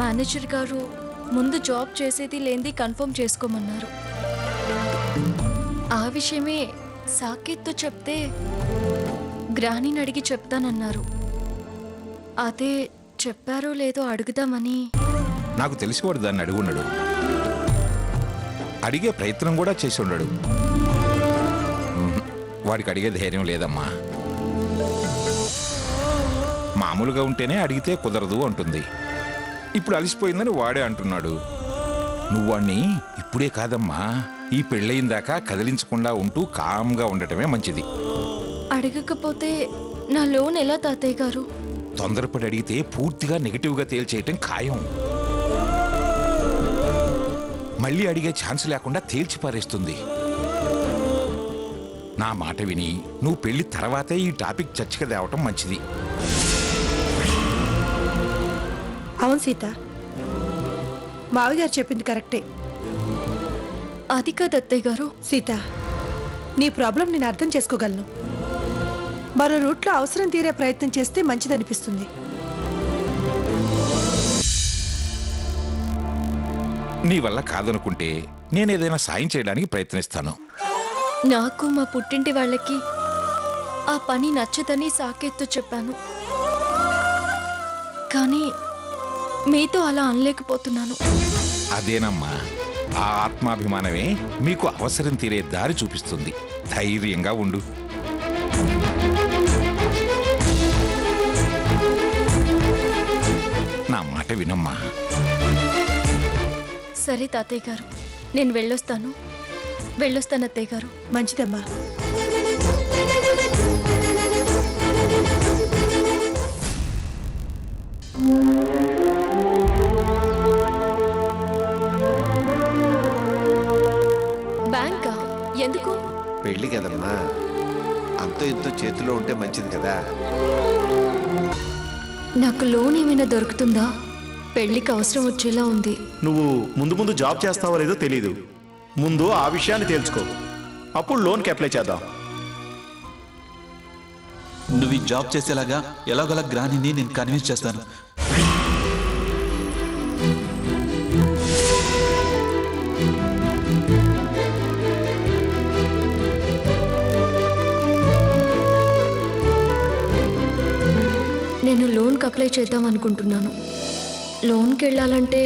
Manager గారు ముందు job చేసేది లేనిది కన్ఫర్మ్ చేసుకోమన్నారు. ఆ విషయమే సాకేత్తో చెప్తే గ్రానీని అడిగి చెప్తానన్నారు. అదే చెప్పారో లేదో అడుగుదామని. నాకు తెలిసి వాడు దాన్ని అడిగి ఉన్నాడు, అడిగే ప్రయత్నం కూడా చేసి ఉండడు. వాడికి అడిగే ధైర్యం లేదమ్మా. మామూలుగా ఉంటేనే అడిగితే కుదరదు అంటుంది. ఇప్పుడు అలసిపోయిందని వాడే అంటున్నాడు. నువ్వు వాణ్ణి ఇప్పుడే కాదమ్మా, ఈ పెళ్ళయిందాకా కదిలించకుండా ఉంటూ కామ్గా ఉండటమే మంచిది. అడగకపోతే నా లోన్ ఎలా తాతయ్య గారు? తొందరపడి అడిగితే పూర్తిగా నెగిటివ్గా తేల్చేయటం ఖాయం. మళ్ళీ అడిగే ఛాన్స్ లేకుండా తేల్చి పారేస్తుంది. నా మాట విని నువ్వు పెళ్లి తర్వాతే ఈ టాపిక్ చర్చకి తేవటం మంచిది. అవును సీత, మావిగారు చెప్పింది కరెక్టే. అది కాదు అత్తయ్య గారు. సీత, నీ ప్రాబ్లం నేను అర్థం చేసుకోగలను. మరో రూట్లో అవసరం తీరే ప్రయత్నం చేస్తే మంచిదనిపిస్తుంది. నీ వల్ల కాదనుకుంటే నేనేదైనా సాయం చేయడానికి ప్రయత్నిస్తాను. నాకు మా పుట్టింటి వాళ్ళకి ఆ పని నచ్చదని సాకేత్తో చెప్పాను. కానీ మీతో అలా అనలేకపోతున్నాను. అదేనమ్మా, ఆ ఆత్మాభిమానమే మీకు అవసరం తీరే దారి చూపిస్తుంది. ధైర్యంగా ఉండు. నా మాట వినమ్మా. సరే తాతయ్య గారు, నేను వెళ్ళొస్తాను అత్తయ్య గారు. మంచిదమ్మా. బ్యాంకా? ఎందుకు? పెళ్లి కదమ్మా, అంతో ఇంతో చేతిలో ఉంటే మంచిది కదా. నాకు లోన్ ఏమైనా దొరుకుతుందా? పెళ్లికి అవసరం వచ్చేలా ఉంది. నువ్వు ముందు ముందు జాబ్ చేస్తావో లేదో తెలీదు. ముందు ఆ విషయాన్ని తెలుసుకో, అప్పుడు లోన్కి అప్లై చేద్దాం. నువ్వు ఈ జాబ్ చేసేలాగా ఎలాగోలా గ్రానీని నేను కన్విన్స్ చేస్తాను. నేను లోన్కి అప్లై చేద్దాం అనుకుంటున్నాను. లోన్కి వెళ్ళాలంటే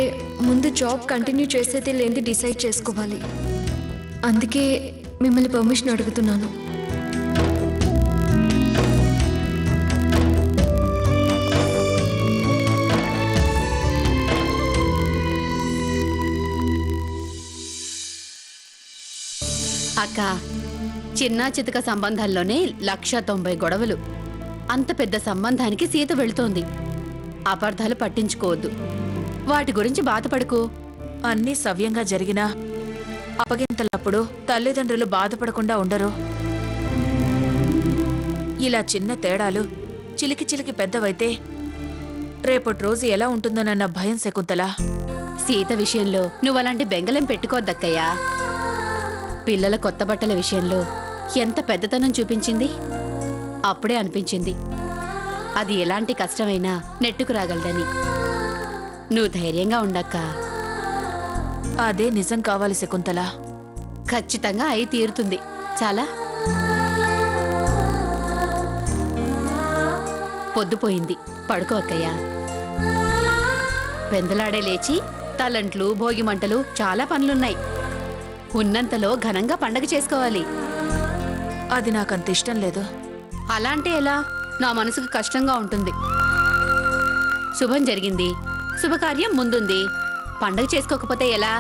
ముందు జాబ్ కంటిన్యూ చేసేది లేనిది డిసైడ్ చేసుకోవాలి. అందుకే మిమ్మల్ని పర్మిషన్ అడుగుతున్నాను. అక్క, చిన్న చితక సంబంధాల్లోనే 190 గొడవలు. అంత పెద్ద సంబంధానికి సీత వెళుతోంది. అపార్థాలు పట్టించుకోవద్దు, వాటి గురించి బాధపడకు. అన్నీ సవ్యంగా జరిగినా అప్పగింతలప్పుడు తల్లిదండ్రులు బాధపడకుండా ఉండరు. ఇలా చిన్న తేడాలు చిలికి చిలికి పెద్దవైతే రేపటి రోజు ఎలా ఉంటుందోనన్న భయం శకుంతల. సీత విషయంలో నువ్వలాంటి బెంగళం పెట్టుకోద్దక్కయ్యా. పిల్లల కొత్త బట్టల విషయంలో ఎంత పెద్దతనం చూపించింది. అప్పుడే అనిపించింది అది ఎలాంటి కష్టమైనా నెట్టుకు రాగలదని. నువ్వు ధైర్యంగా ఉండక్క. అదే నిజం కావాలి శకుంతల. ఖచ్చితంగా అయి తీరుతుంది. చాలా పొద్దుపోయింది, పడుకో అక్కయ్యా. పెందలాడే లేచి తలంట్లు, భోగి మంటలు, చాలా పనులున్నాయి. ఉన్నంతలో ఘనంగా పండగ చేసుకోవాలి. అది నాకంత ఇష్టం లేదు. అలా అంటే ఎలా? నా మనసుకు కష్టంగా ఉంటుంది. శుభం జరిగింది, శుభకార్యం ముందుంది. పండగ చేసుకోకపోతే ఎలా?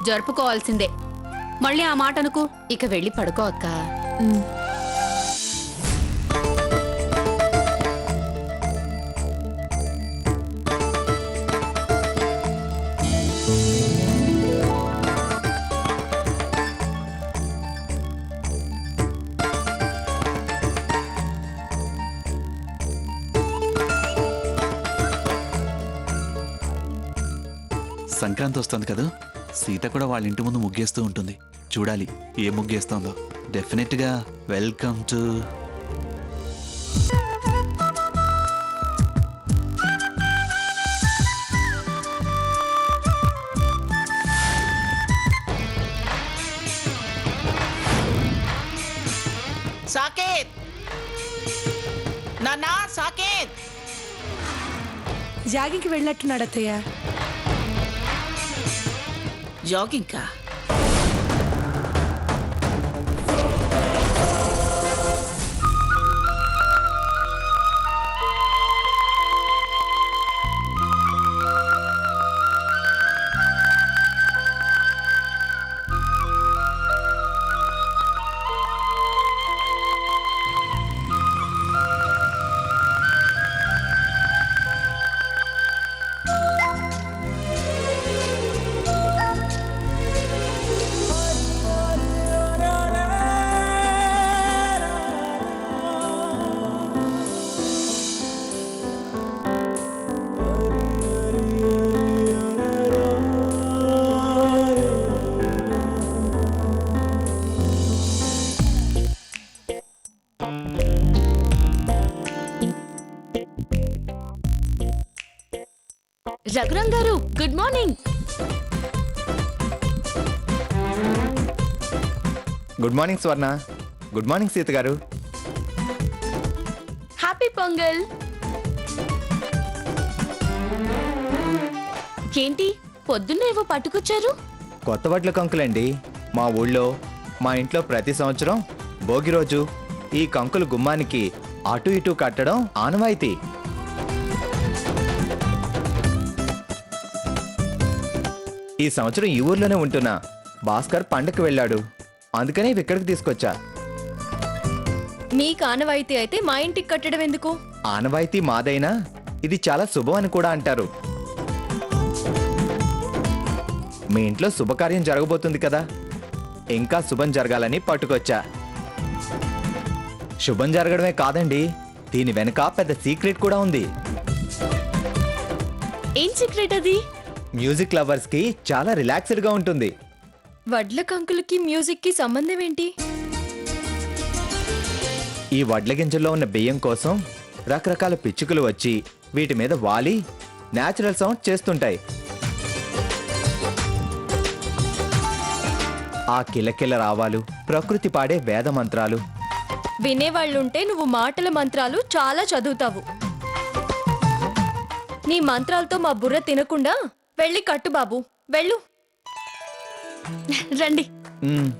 జరుపుకోవాల్సిందే. మళ్ళీ ఆ మాట అనుకు. ఇక వెళ్ళి పడుకో అక్క. సంక్రాంతి వస్తుంది కదా, సీత కూడా వాళ్ళ ఇంటి ముందు ముగ్గేస్తూ ఉంటుంది. చూడాలి ఏ ముగ్గేస్తుందో. డెఫినెట్గా వెల్కమ్ టు జాగింగ్కి వెళ్ళినట్టున్నాడు అత్తయ్య. జాగింగ్కా? రఘురాం గారు గుడ్ మార్నింగ్. గుడ్ మార్నింగ్ స్వర్ణ. గుడ్ మార్నింగ్ సీత గారు. హ్యాపీ పొంగల్. ఏంటి పొద్దున్నే ఏవో పట్టుకొచ్చారు? కొత్త వడ్ల కంకులండి. మా ఊళ్ళో మా ఇంట్లో ప్రతి సంవత్సరం భోగి రోజు ఈ కంకులు గుమ్మానికి అటు ఇటు కట్టడం ఆనవాయితీ. ఈ సంవత్సరం ఈ ఊర్లోనే ఉంటున్నా. భాస్కర్ పండగకి వెళ్ళాడు, అందుకనే ఇవి ఇక్కడికి తీసుకొచ్చా. మీకు ఆనవాయితీ అయితే మా ఇంటికి కట్టడం ఎందుకు? ఆనవాయితీ మాదైనా ఇది చాలా శుభం అని కూడా అంటారు. మీ ఇంట్లో శుభకార్యం జరగబోతుంది కదా, ఇంకా శుభం జరగాలని పట్టుకొచ్చా. శుభం జరగడమే కాదండి, దీని వెనక పెద్ద సీక్రెట్ కూడా ఉంది. ఏం సీక్రెట్ అది? మ్యూజిక్ లవర్స్ కి చాలా రిలాక్స్డ్ గా ఉంటుంది. వడ్ల కంకులకి మ్యూజిక్ కి సంబంధం ఏంటి? ఈ వడ్ల గింజల్లో ఉన్న బియ్యం కోసం రకరకాల పిచ్చుకలు వచ్చి వీటి మీద వాలి నేచురల్ సౌండ్ చేస్తుంటాయి. ఆ కిలకిల రావాలు ప్రకృతి పాడే వేద మంత్రాలు. వినేవాళ్ళుంటే నువ్వు మాటల మంత్రాలు చాలా చదువుతావు. నీ మంత్రాలతో మా బుర్ర తినకుండా వెళ్ళి కట్టు బాబు, వెళ్ళు. రండి. మ్మ్.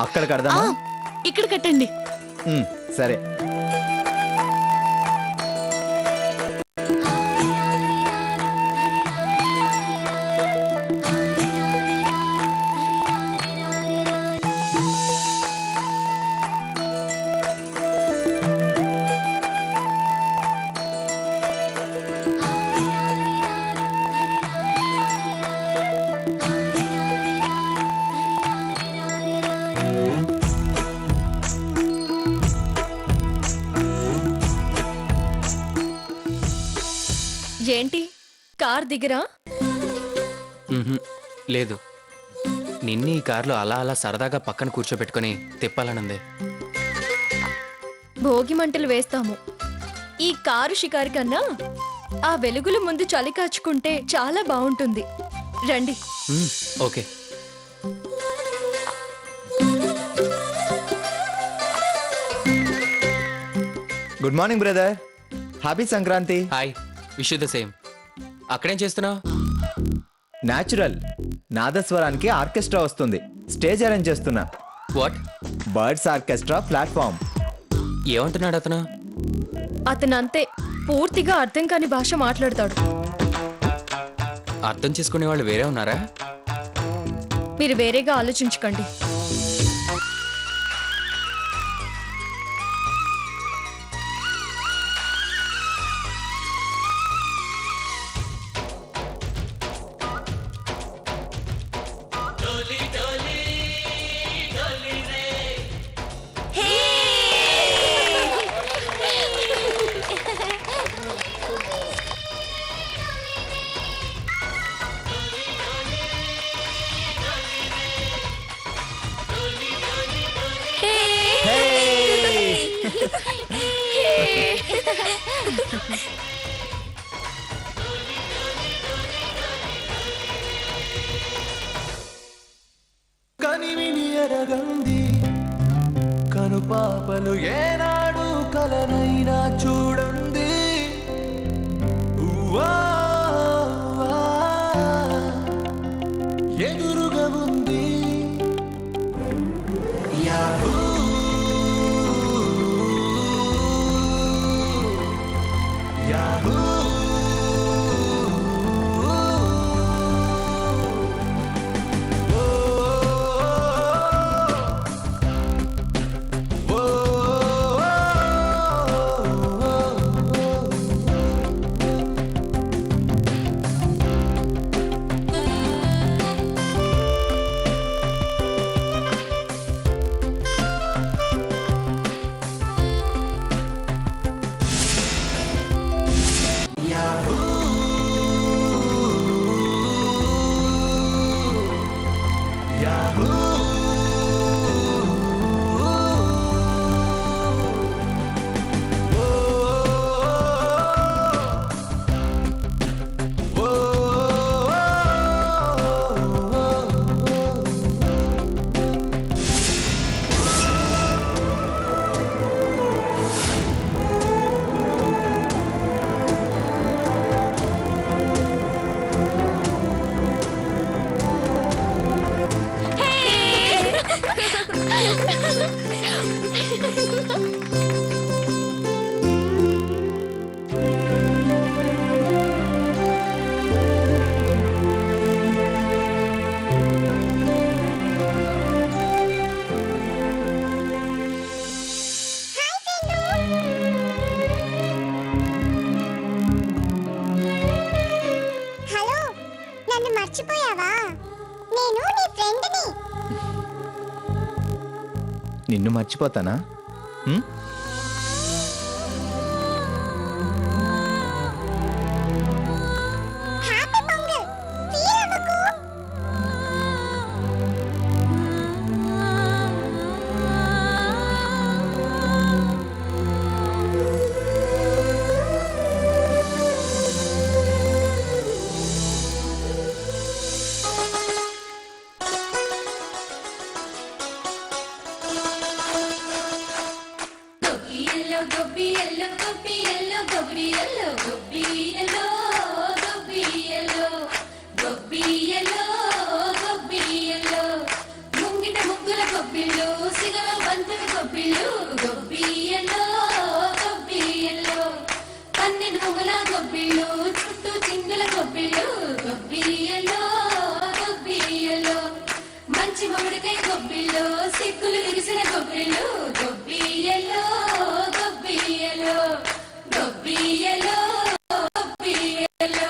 అక్కడ కడదామా? ఇక్కడ కట్టండి. మ్మ్, సరే. ఏంటి కార్ దిగరా? లేదు, నిన్ను ఈ కార్లో అలా అలా సరదాగా పక్కన కూర్చోబెట్టుకుని తిప్పాలనుంది. భోగి మంటలు వేస్తాము. ఈ కారు షికారు కన్నా ఆ వెలుగుల ముందు చలి కాచుకుంటే చాలా బాగుంటుంది. రండి. Okay. Good morning brother. Happy Sankranti. Hi, wish the same. అక్కడేం చేస్తున్నావు? న్యాచురల్ నాదస్వరానికి ఆర్కెస్ట్రా వస్తుంది, స్టేజ్ అరేంజ్ చేస్తున్నా. వాట్? Birds orchestra platform. ఏమంటున్నాడు అతను? అతను అంతే, పూర్తిగా అర్థం కాని భాష మాట్లాడతాడు. అర్థం చేసుకునే వాళ్ళు వేరే ఉన్నారా? మీరు వేరేగా ఆలోచించకండి. కనివిని ఎరగంది కను పాపలు ఏనాడు కలనైనా చూడండి. హలో, నన్ను మర్చిపోయావా? నేను నీ ఫ్రెండ్ని. నిన్ను మర్చిపోతానా? హ్మ్? హ్యాపీ పొంగల్. ఫీల్ అవ్వకు. మంచి మొగుడికై గొబ్బిల్లో సిక్కులు విరిసిన గొబ్బిళ్ళు గొబ్బియలో గొబ్బియలో గొబ్బియలో గొబ్బియలో.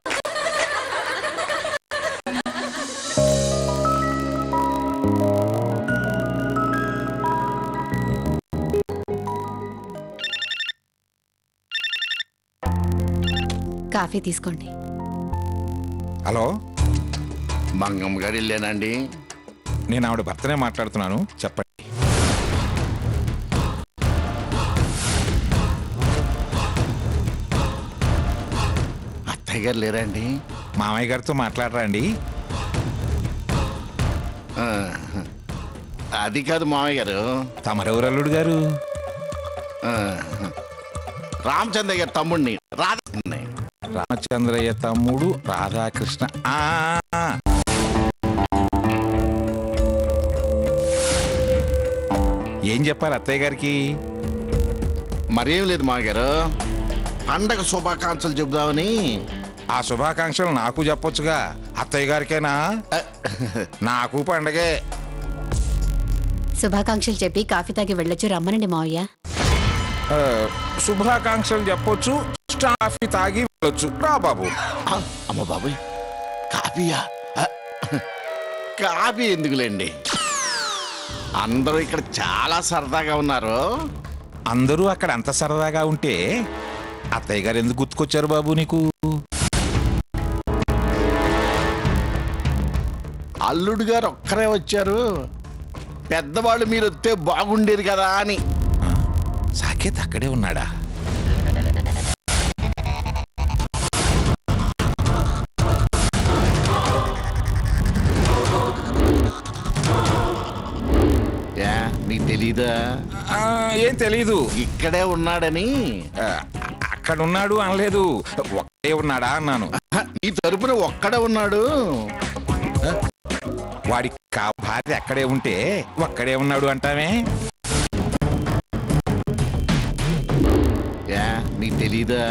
కాఫీ తీసుకోండి. హలో, మంగమ్మ గారు వెళ్ళానండి. నేను ఆవిడ భర్తనే మాట్లాడుతున్నాను, చెప్పండి. అత్తయ్య గారు లేరండి? మామయ్య గారితో మాట్లాడరా అండి? ఆ, అది కాదు మామయ్య గారు. తమరెవరు అల్లుడు గారు? ఆ, రామచంద్ర గారి తమ్ముడిని రాధని. రామచంద్రయ్య తమ్ముడు రాధాకృష్ణ. ఏం చెప్పాలి అత్తయ్య గారికి? మరేం లేదు మామయ్య గారు, పండగ శుభాకాంక్షలు చెబుదామని. ఆ శుభాకాంక్షలు నాకు చెప్పొచ్చుగా, అత్తయ్య గారికేనా? నాకు పండగే. శుభాకాంక్షలు చెప్పి కాఫీ తాగి వెళ్ళొచ్చు. రమ్మనండి మావయ్య. ఆ, శుభాకాంక్షలు చెప్పొచ్చు, కాఫీ తాగి వెళ్ళొచ్చు. రా బాబు. అమ్మ బాబోయ్, కాఫీయా? కాఫీ ఎందుకులేండి, అందరూ ఇక్కడ చాలా సరదాగా ఉన్నారు. అందరూ అక్కడ అంత సరదాగా ఉంటే అత్తయ్య గారు ఎందుకు గుర్తుకొచ్చారు బాబు నీకు? అల్లుడు గారు ఒక్కరే వచ్చారు, పెద్దవాళ్ళు మీరు వస్తే బాగుండేది కదా అని. సాకేత్ అక్కడే ఉన్నాడా? నీకు తెలీదా? ఏం తెలీదు. ఇక్కడే ఉన్నాడని. అక్కడ ఉన్నాడు అనలేదు, ఒక్కడే ఉన్నాడా అన్నాను. నీ తరపున ఒక్కడే ఉన్నాడు. వాడి భార్య అక్కడే ఉంటే ఒక్కడే ఉన్నాడు అంటామే. నీకు తెలీదా?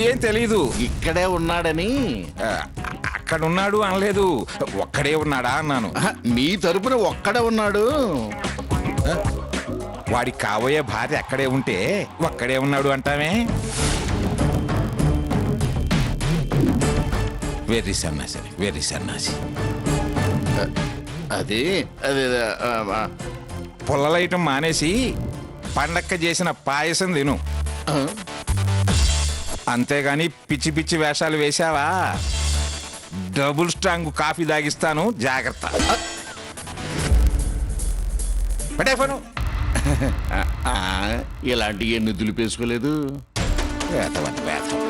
ఏం తెలీదు. ఇక్కడే ఉన్నాడని. ఆ, అక్కడ ఉన్నాడు అనలేదు, ఒక్కడే ఉన్నాడా అన్నాను. నీ తరపున ఒక్కడే ఉన్నాడు. వాడికి కాబోయే భార్య అక్కడే ఉంటే ఒక్కడే ఉన్నాడు అంటామే. వెర్రి సన్నాసి, వెర్రి సన్నాసి. అదే అదే పుల్లలైటం మానేసి పండక్క చేసిన పాయసం తిను. అంతేగాని పిచ్చి పిచ్చి వేషాలు వేశావా డబుల్ స్ట్రాంగ్ కాఫీ తాగిస్తాను, జాగ్రత్త. పడే ఫోను. ఇలాంటి ఎన్ని దులిపేసుకోలేదు. వేతవని వేతం.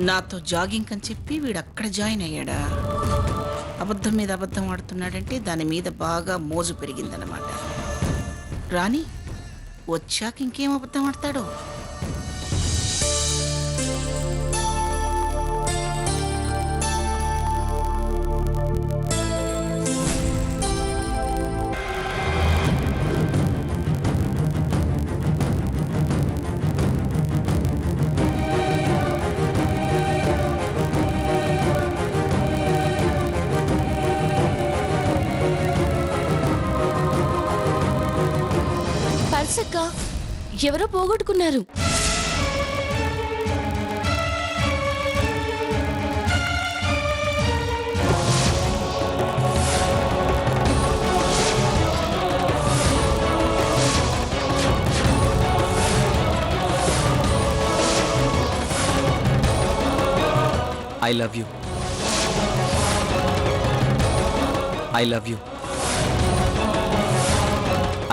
నాతో జాగింగ్ అని చెప్పి వీడు అక్కడ జాయిన్ అయ్యాడా? అబద్ధం మీద అబద్ధం ఆడుతున్నాడంటే దాని మీద బాగా మోజు పెరిగిందన్నమాట. రాని వచ్చాక ఇంకేం అబద్ధం ఆడతాడో. పర్సక్క ఎవరో పోగొట్టుకున్నారు. I love you. I love you.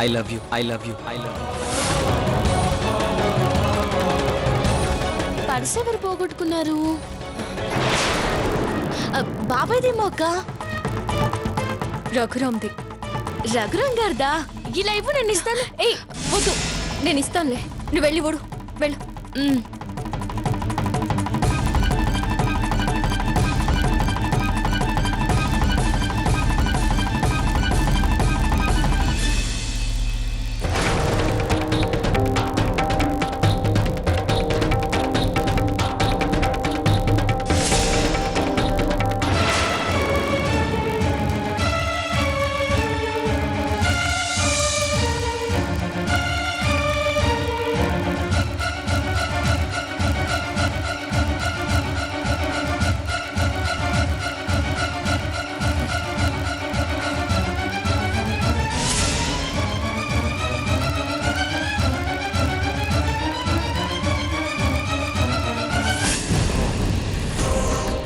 I love you. I love you. I love you. Purse ఎవరు పోగొట్టుకున్నారు? బాబాయ్దేమో అక్క. రఘురామ్ది. రఘురామ్ గారిదా? ఇలా ఇవ్వు, నేను ఇస్తాను. ఏయ్ వద్దు, నేను ఇస్తానులే, నువ్వు వెళ్ళి ఓడు, వెళ్ళు.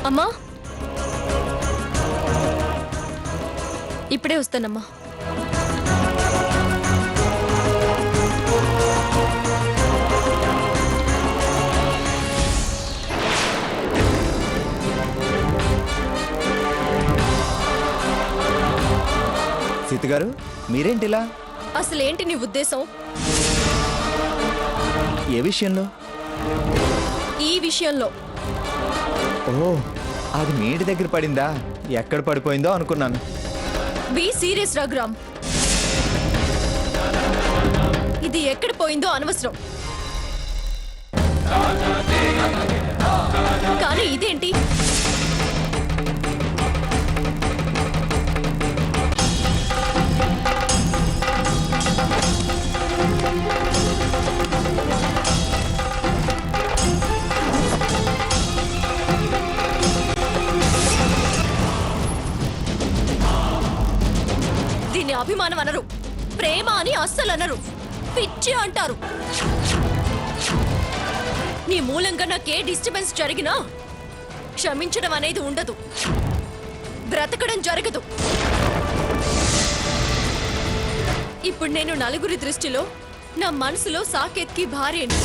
అమ్మా, ఇప్పుడే వస్తానమ్మా. సీత గారు, మీరేంటిలా? అసలేంటి నీ ఉద్దేశం? ఏ విషయంలో? ఈ విషయంలో. ఓ, అది మీడి దగ్గర పడిందా? ఎక్కడ పడిపోయిందో అనుకున్నాను. Be serious Raghuram. ఇది ఎక్కడ పోయిందో అనవసరం, కానీ ఇదేంటి? దీన్ని అభిమానం అనరు, ప్రేమ అని అస్సలు అనరు, పిచ్చి అంటారు. నీ మూలంగా నాకే డిస్టర్బెన్స్ జరిగినా క్షమించడం అనేది ఉండదు, బ్రతకడం జరగదు. ఇప్పుడు నేను నలుగురి దృష్టిలో నా మనసులో సాకేత్కి భార్యని.